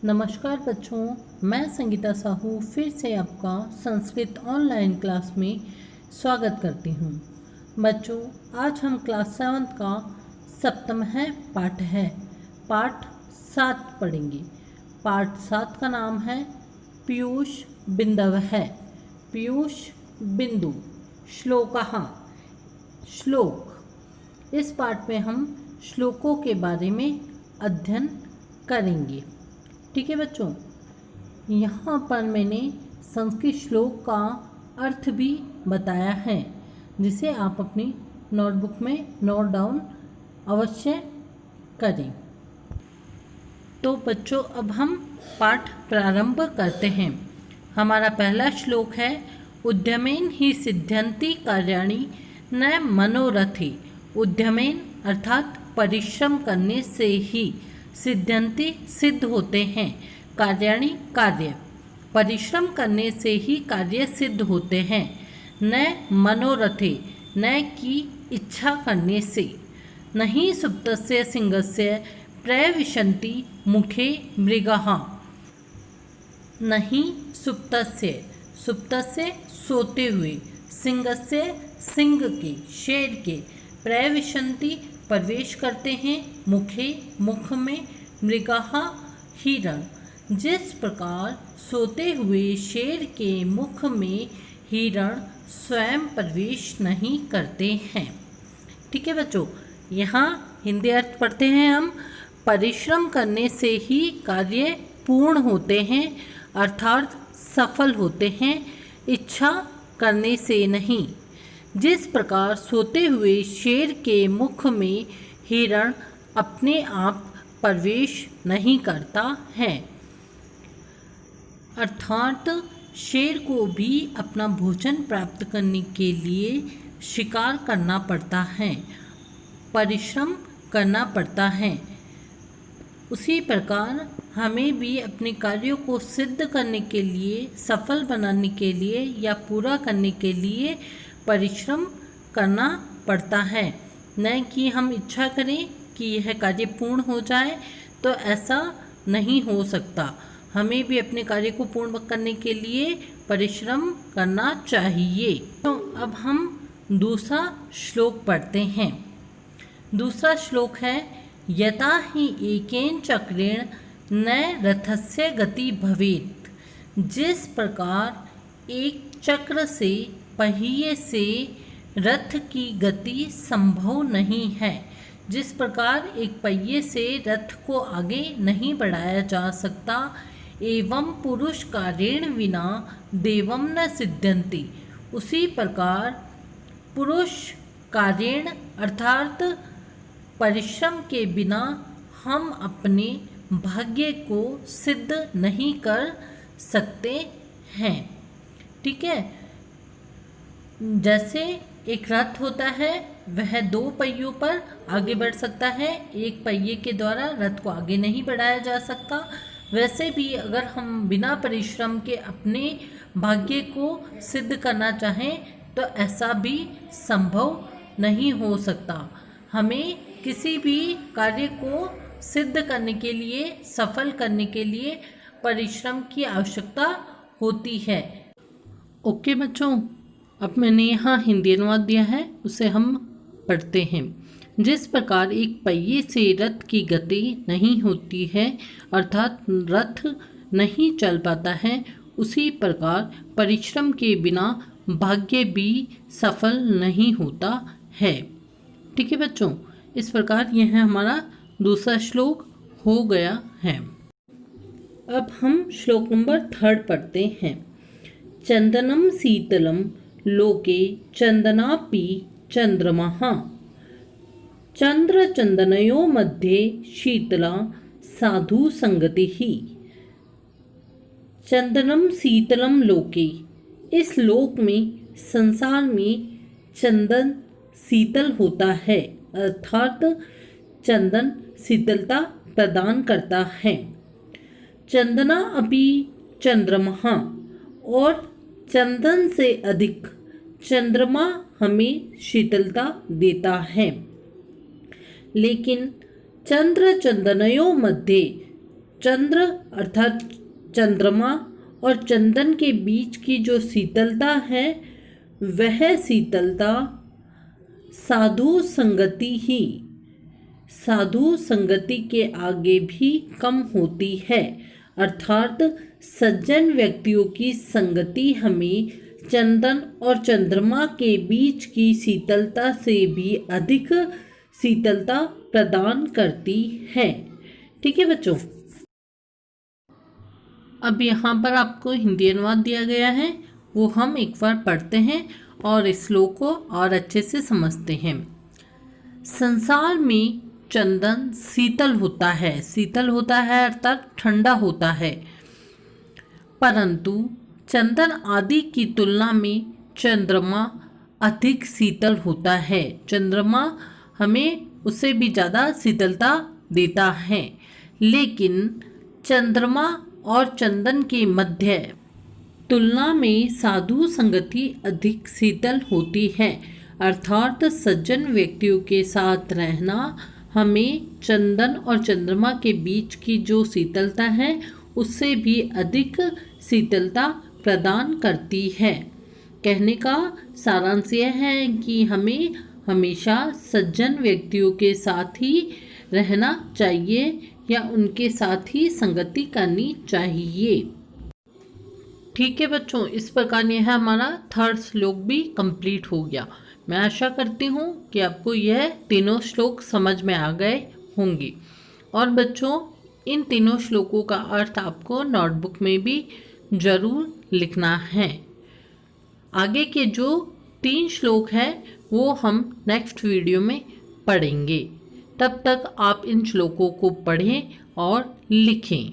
नमस्कार बच्चों, मैं संगीता साहू फिर से आपका संस्कृत ऑनलाइन क्लास में स्वागत करती हूँ। बच्चों, आज हम क्लास 7 का सप्तम पाठ है, पाठ 7 पढ़ेंगे। पाठ 7 का नाम है पीयूष बिंदव है। पीयूष बिंदु श्लोकः। श्लोक। इस पाठ में हम श्लोकों के बारे में अध्ययन करेंगे। ठीक है बच्चों, यहाँ पर मैंने संस्कृत श्लोक का अर्थ भी बताया है, जिसे आप अपनी नोटबुक में नोट डाउन अवश्य करें। तो बच्चों, अब हम पाठ प्रारंभ करते हैं। हमारा पहला श्लोक है, उद्यमेन ही सिद्ध्यन्ति कार्याणि न मनोरथे। उद्यमेन अर्थात परिश्रम करने से ही, सिद्ध्यन्ति सिद्ध होते हैं, कार्याणि कार्य, परिश्रम करने से ही कार्य सिद्ध होते हैं। न मनोरथे, न की इच्छा करने से। नहीं सुप्तस्य सिंहस्य प्रविशन्ति मुखे मृगः। नहीं सुप्तस्य, सुप्तस्य सोते हुए, सिंहस्य सिंह के, शेर के, प्रविशन्ति प्रवेश करते हैं, मुखे मुख में, मृगः हिरण। जिस प्रकार सोते हुए शेर के मुख में हिरण स्वयं प्रवेश नहीं करते हैं। ठीक है बच्चों, यहाँ हिंदी अर्थ पढ़ते हैं हम। परिश्रम करने से ही कार्य पूर्ण होते हैं, अर्थात सफल होते हैं, इच्छा करने से नहीं। जिस प्रकार सोते हुए शेर के मुख में हिरण अपने आप प्रवेश नहीं करता है, अर्थात शेर को भी अपना भोजन प्राप्त करने के लिए शिकार करना पड़ता है, परिश्रम करना पड़ता है। उसी प्रकार हमें भी अपने कार्यों को सिद्ध करने के लिए, सफल बनाने के लिए या पूरा करने के लिए परिश्रम करना पड़ता है। न कि हम इच्छा करें कि यह कार्य पूर्ण हो जाए, तो ऐसा नहीं हो सकता। हमें भी अपने कार्य को पूर्ण करने के लिए परिश्रम करना चाहिए। तो अब हम दूसरा श्लोक पढ़ते हैं। दूसरा श्लोक है, यथा हि एकेन चक्रेण न रथस्य गति भवेत्। जिस प्रकार एक चक्र से, पहिए से रथ की गति संभव नहीं है, जिस प्रकार एक पहिए से रथ को आगे नहीं बढ़ाया जा सकता, एवं पुरुष कार्येण विना देवम न सिद्ध्यन्ति। उसी प्रकार पुरुष कार्येण अर्थात परिश्रम के बिना हम अपने भाग्य को सिद्ध नहीं कर सकते हैं। ठीक है, जैसे एक रथ होता है, वह 2 पहियों पर आगे बढ़ सकता है, एक पहिए के द्वारा रथ को आगे नहीं बढ़ाया जा सकता। वैसे भी अगर हम बिना परिश्रम के अपने भाग्य को सिद्ध करना चाहें, तो ऐसा भी संभव नहीं हो सकता। हमें किसी भी कार्य को सिद्ध करने के लिए, सफल करने के लिए परिश्रम की आवश्यकता होती है। ओके बच्चों, अब मैंने यहाँ हिंदी अनुवाद दिया है, उसे हम पढ़ते हैं। जिस प्रकार एक पहिए से रथ की गति नहीं होती है, अर्थात रथ नहीं चल पाता है, उसी प्रकार परिश्रम के बिना भाग्य भी सफल नहीं होता है। ठीक है बच्चों, इस प्रकार यह हमारा दूसरा श्लोक हो गया है। अब हम श्लोक नंबर 3 पढ़ते हैं। चंदनम शीतलम लोके चंदनापि चंद्रमः। चंद्र चंदनयोः मध्ये शीतला साधु संगतिः। चंदनम शीतलम लोके, इस लोक में, संसार में चंदन शीतल होता है, अर्थात चंदन शीतलता प्रदान करता है। चंदना अपि चंद्रमः, और चंदन से अधिक चंद्रमा हमें शीतलता देता है। लेकिन चंद्र चंदनयों मध्ये, चंद्र अर्थात चंद्रमा और चंदन के बीच की जो शीतलता है वह शीतलता साधु संगति के आगे भी कम होती है। अर्थात सज्जन व्यक्तियों की संगति हमें चंदन और चंद्रमा के बीच की शीतलता से भी अधिक शीतलता प्रदान करती है। ठीक है बच्चों, अब यहाँ पर आपको हिंदी अनुवाद दिया गया है, वो हम एक बार पढ़ते हैं और इस श्लोक को और अच्छे से समझते हैं। संसार में चंदन शीतल होता है अर्थात ठंडा होता है, परंतु चंदन आदि की तुलना में चंद्रमा अधिक शीतल होता है। चंद्रमा हमें उससे भी ज़्यादा शीतलता देता है, लेकिन चंद्रमा और चंदन के मध्य तुलना में साधु संगति अधिक शीतल होती है। अर्थात सज्जन व्यक्तियों के साथ रहना हमें चंदन और चंद्रमा के बीच की जो शीतलता है उससे भी अधिक शीतलता प्रदान करती है। कहने का सारांश यह है कि हमें हमेशा सज्जन व्यक्तियों के साथ ही रहना चाहिए या उनके साथ ही संगति करनी चाहिए। ठीक है बच्चों, इस प्रकार यह हमारा थर्ड श्लोक भी कंप्लीट हो गया। मैं आशा करती हूँ कि आपको यह तीनों श्लोक समझ में आ गए होंगे। और बच्चों, इन तीनों श्लोकों का अर्थ आपको नोटबुक में भी ज़रूर लिखना है। आगे के जो 3 श्लोक हैं वो हम नेक्स्ट वीडियो में पढ़ेंगे। तब तक आप इन श्लोकों को पढ़ें और लिखें।